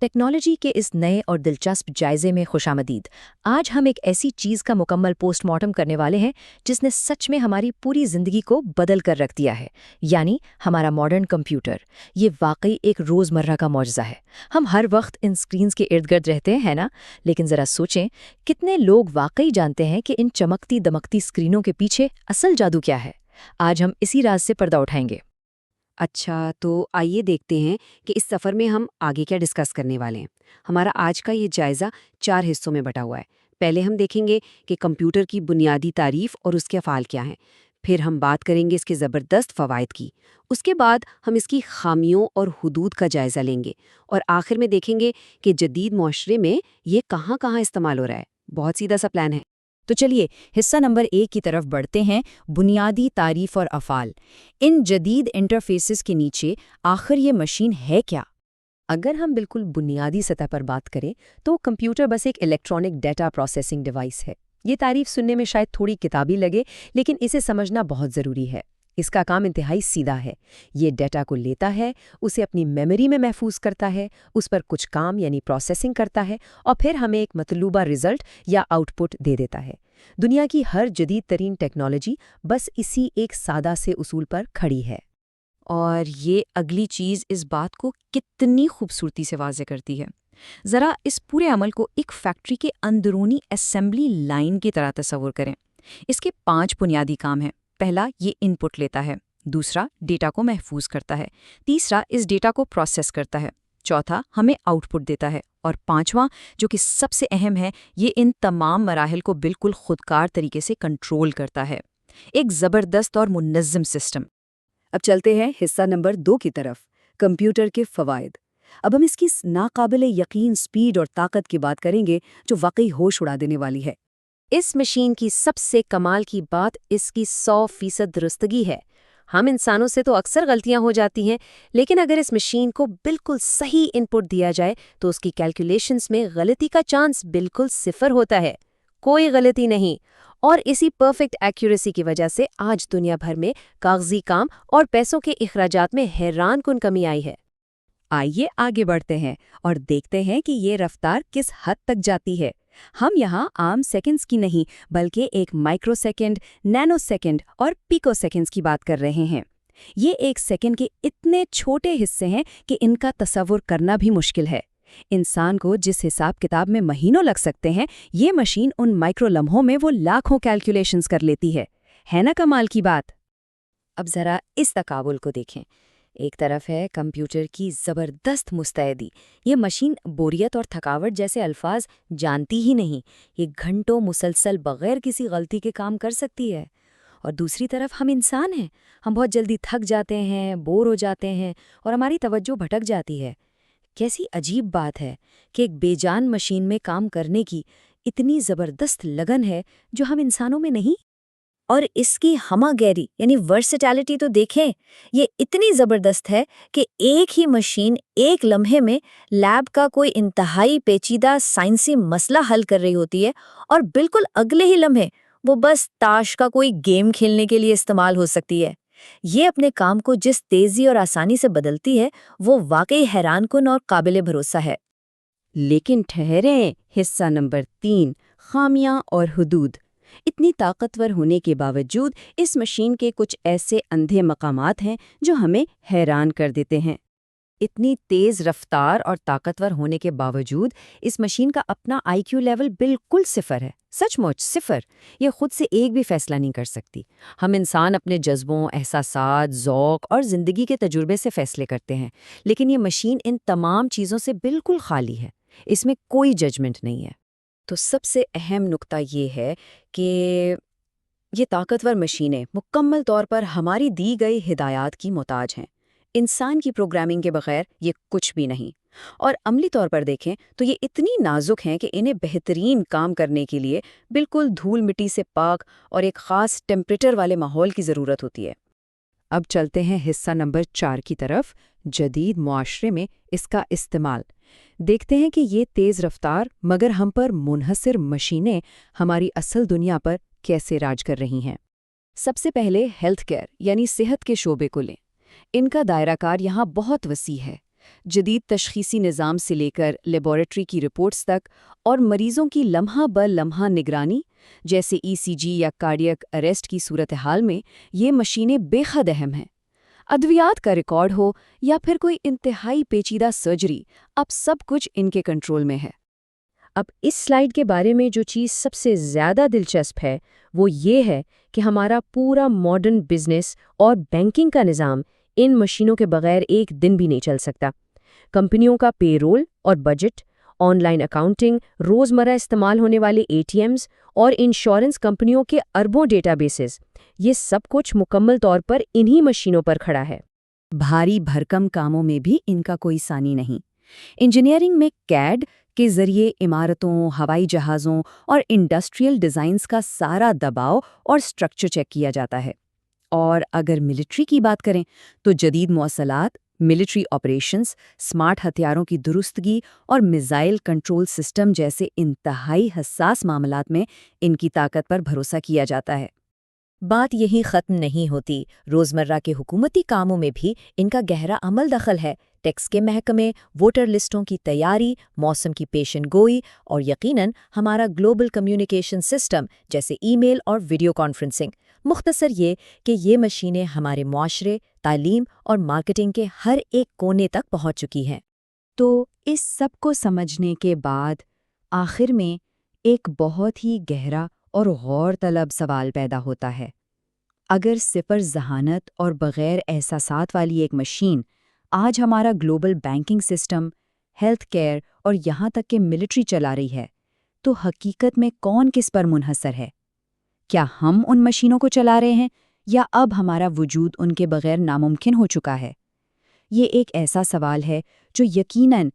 Technology کے اس نئے اور دلچسپ جائزے میں خوشامدید۔ آج ہم ایک ایسی چیز کا مکمل پوسٹ مارٹم کرنے والے ہیں جس نے سچ میں ہماری پوری زندگی کو بدل کر رکھ دیا ہے، یعنی ہمارا ماڈرن کمپیوٹر۔ یہ واقعی ایک روزمرہ کا معجزہ ہے۔ ہم ہر وقت ان سکرینز کے ارد گرد رہتے ہیں نا، لیکن ذرا سوچیں، کتنے لوگ واقعی جانتے ہیں کہ ان چمکتی دمکتی سکرینوں کے پیچھے اصل جادو کیا ہے؟ آج ہم اسی راز سے پردہ اٹھائیں گے۔ اچھا، تو آئیے دیکھتے ہیں کہ اس سفر میں ہم آگے کیا ڈسکس کرنے والے ہیں۔ ہمارا آج کا یہ جائزہ 4 حصوں میں بٹا ہوا ہے۔ پہلے ہم دیکھیں گے کہ کمپیوٹر کی بنیادی تعریف اور اس کے افعال کیا ہیں۔ پھر ہم بات کریں گے اس کے زبردست فوائد کی۔ اس کے بعد ہم اس کی خامیوں اور حدود کا جائزہ لیں گے، اور آخر میں دیکھیں گے کہ جدید معاشرے میں یہ کہاں کہاں استعمال ہو رہا ہے۔ بہت سیدھا سا پلان ہے۔ تو چلیے حصہ نمبر 1 کی طرف بڑھتے ہیں، بنیادی تعریف اور افعال۔ ان جدید انٹرفیسز کے نیچے آخر یہ مشین ہے کیا؟ اگر ہم بالکل بنیادی سطح پر بات کریں تو کمپیوٹر بس ایک الیکٹرانک ڈیٹا پروسیسنگ ڈیوائس ہے۔ یہ تعریف سننے میں شاید تھوڑی کتابی لگے، لیکن اسے سمجھنا بہت ضروری ہے۔ اس کا کام انتہائی سیدھا ہے۔ یہ ڈیٹا کو لیتا ہے، اسے اپنی میموری میں محفوظ کرتا ہے، اس پر کچھ کام یعنی پروسیسنگ کرتا ہے، اور پھر ہمیں ایک مطلوبہ رزلٹ یا آؤٹ پٹ دے دیتا ہے۔ دنیا کی ہر جدید ترین ٹیکنالوجی بس اسی ایک سادہ سے اصول پر کھڑی ہے۔ اور یہ اگلی چیز اس بات کو کتنی خوبصورتی سے واضح کرتی ہے۔ ذرا اس پورے عمل کو ایک فیکٹری کے اندرونی اسمبلی لائن کی طرح تصور کریں۔ اس کے 5 بنیادی کام ہیں۔ پہلا، یہ ان پٹ لیتا ہے۔ دوسرا، ڈیٹا کو محفوظ کرتا ہے۔ تیسرا، اس ڈیٹا کو پروسیس کرتا ہے۔ چوتھا، ہمیں آؤٹ پٹ دیتا ہے۔ اور 5واں، جو کہ سب سے اہم ہے، یہ ان تمام مراحل کو بالکل خودکار طریقے سے کنٹرول کرتا ہے۔ ایک زبردست اور منظم سسٹم۔ اب چلتے ہیں حصہ نمبر 2 کی طرف، کمپیوٹر کے فوائد۔ اب ہم اس کی ناقابل یقین سپیڈ اور طاقت کی بات کریں گے جو واقعی ہوش اڑا دینے والی ہے۔ اس مشین کی سب سے کمال کی بات اس کی 100% درستگی ہے۔ ہم انسانوں سے تو اکثر غلطیاں ہو جاتی ہیں، لیکن اگر اس مشین کو بالکل صحیح ان پٹ دیا جائے تو اس کی کیلکولیشنز میں غلطی کا چانس بالکل 0 ہوتا ہے۔ کوئی غلطی نہیں۔ اور اسی پرفیکٹ ایکیوریسی کی وجہ سے آج دنیا بھر میں کاغذی کام اور پیسوں کے اخراجات میں حیران کن کمی آئی ہے۔ آئیے آگے بڑھتے ہیں اور دیکھتے ہیں کہ یہ رفتار کس حد تک جاتی ہے۔ ہم یہاں عام سیکنڈز کی نہیں بلکہ ایک مائکرو سیکنڈ، نینو سیکنڈ اور پیکو سیکنڈز کی بات کر رہے ہیں۔ یہ ایک سیکنڈ کے اتنے چھوٹے حصے ہیں کہ ان کا تصور کرنا بھی مشکل ہے۔ انسان کو جس حساب کتاب میں مہینوں لگ سکتے ہیں، یہ مشین ان مائکرو لمحوں میں وہ لاکھوں کیلکولیشنز کر لیتی ہے نا کمال کی بات؟ اب ذرا اس تقابل کو دیکھیں۔ ایک طرف ہے کمپیوٹر کی زبردست مستعدی۔ یہ مشین بوریت اور تھکاوٹ جیسے الفاظ جانتی ہی نہیں۔ یہ گھنٹوں مسلسل بغیر کسی غلطی کے کام کر سکتی ہے۔ اور دوسری طرف ہم انسان ہیں۔ ہم بہت جلدی تھک جاتے ہیں، بور ہو جاتے ہیں، اور ہماری توجہ بھٹک جاتی ہے۔ کیسی عجیب بات ہے کہ ایک بے جان مشین میں کام کرنے کی اتنی زبردست لگن ہے جو ہم انسانوں میں نہیں۔ اور اس کی ہمہ گیری یعنی ورسٹیلٹی تو دیکھیں۔ یہ اتنی زبردست ہے کہ ایک ہی مشین ایک لمحے میں لیب کا کوئی انتہائی پیچیدہ سائنسی مسئلہ حل کر رہی ہوتی ہے، اور بالکل اگلے ہی لمحے وہ بس تاش کا کوئی گیم کھیلنے کے لیے استعمال ہو سکتی ہے۔ یہ اپنے کام کو جس تیزی اور آسانی سے بدلتی ہے وہ واقعی حیران کن اور قابل بھروسہ ہے۔ لیکن ٹھہریں، حصہ نمبر 3، خامیاں اور حدود۔ اتنی طاقتور ہونے کے باوجود اس مشین کے کچھ ایسے اندھے مقامات ہیں جو ہمیں حیران کر دیتے ہیں۔ اتنی تیز رفتار اور طاقتور ہونے کے باوجود اس مشین کا اپنا آئی کیو لیول بالکل 0 ہے۔ سچ مچ 0۔ یہ خود سے ایک بھی فیصلہ نہیں کر سکتی۔ ہم انسان اپنے جذبوں، احساسات، ذوق اور زندگی کے تجربے سے فیصلے کرتے ہیں، لیکن یہ مشین ان تمام چیزوں سے بالکل خالی ہے۔ اس میں کوئی ججمنٹ نہیں ہے۔ تو سب سے اہم نقطہ یہ ہے کہ یہ طاقتور مشینیں مکمل طور پر ہماری دی گئی ہدایات کی محتاج ہیں۔ انسان کی پروگرامنگ کے بغیر یہ کچھ بھی نہیں۔ اور عملی طور پر دیکھیں تو یہ اتنی نازک ہیں کہ انہیں بہترین کام کرنے کے لیے بالکل دھول مٹی سے پاک اور ایک خاص ٹیمپریچر والے ماحول کی ضرورت ہوتی ہے۔ اب چلتے ہیں حصہ نمبر 4 کی طرف، جدید معاشرے میں اس کا استعمال۔ دیکھتے ہیں کہ یہ تیز رفتار مگر ہم پر منحصر مشینیں ہماری اصل دنیا پر کیسے راج کر رہی ہیں۔ سب سے پہلے ہیلتھ کیئر یعنی صحت کے شعبے کو لیں۔ ان کا دائرہ کار یہاں بہت وسیع ہے۔ جدید تشخیصی نظام سے لے کر لیبارٹری کی رپورٹس تک اور مریضوں کی لمحہ بہ لمحہ نگرانی جیسے ECG یا کارڈیک اریسٹ کی صورتحال میں یہ مشینیں بے حد اہم ہیں۔ ادویات کا ریکارڈ ہو یا پھر کوئی انتہائی پیچیدہ سرجری، اب سب کچھ ان کے کنٹرول میں ہے۔ اب اس سلائیڈ کے بارے میں جو چیز سب سے زیادہ دلچسپ ہے وہ یہ ہے کہ ہمارا پورا ماڈرن بزنس اور بینکنگ کا نظام ان مشینوں کے بغیر ایک دن بھی نہیں چل سکتا۔ کمپنیوں کا پے رول اور بجٹ، آن لائن اکاؤنٹنگ، روزمرہ استعمال ہونے والے ATMs اور انشورنس کمپنیوں کے اربوں ڈیٹا بیسز، یہ سب کچھ مکمل طور پر انہی مشینوں پر کھڑا ہے۔ بھاری بھرکم کاموں میں بھی ان کا کوئی ثانی نہیں۔ انجینئرنگ میں CAD کے ذریعے عمارتوں، ہوائی جہازوں اور انڈسٹریل ڈیزائنز کا سارا دباؤ اور سٹرکچر چیک کیا جاتا ہے۔ اور اگر ملٹری کی بات کریں تو جدید مواصلات، ملٹری آپریشنز، سمارٹ ہتھیاروں کی درستگی اور میزائل کنٹرول سسٹم جیسے انتہائی حساس معاملات میں ان کی طاقت پر بھروسہ کیا جاتا ہے۔ بات یہی ختم نہیں ہوتی، روزمرہ کے حکومتی کاموں میں بھی ان کا گہرا عمل دخل ہے۔ ٹیکس کے محکمے، ووٹر لسٹوں کی تیاری، موسم کی پیشن گوئی اور یقیناً ہمارا گلوبل کمیونیکیشن سسٹم جیسے ای میل اور ویڈیو کانفرنسنگ۔ مختصر یہ کہ یہ مشینیں ہمارے معاشرے، تعلیم اور مارکیٹنگ کے ہر ایک کونے تک پہنچ چکی ہیں۔ تو اس سب کو سمجھنے کے بعد آخر میں ایک بہت ہی گہرا اور غور طلب سوال پیدا ہوتا ہے۔ اگر صفر ذہانت اور بغیر احساسات والی ایک مشین آج ہمارا global banking system, health care اور یہاں تک کہ ملٹری چلا رہی ہے، تو حقیقت میں کون کس پر منحصر ہے؟ کیا ہم ان مشینوں کو چلا رہے ہیں یا اب ہمارا وجود ان کے بغیر ناممکن ہو چکا ہے؟ یہ ایک ایسا سوال ہے جو یقیناً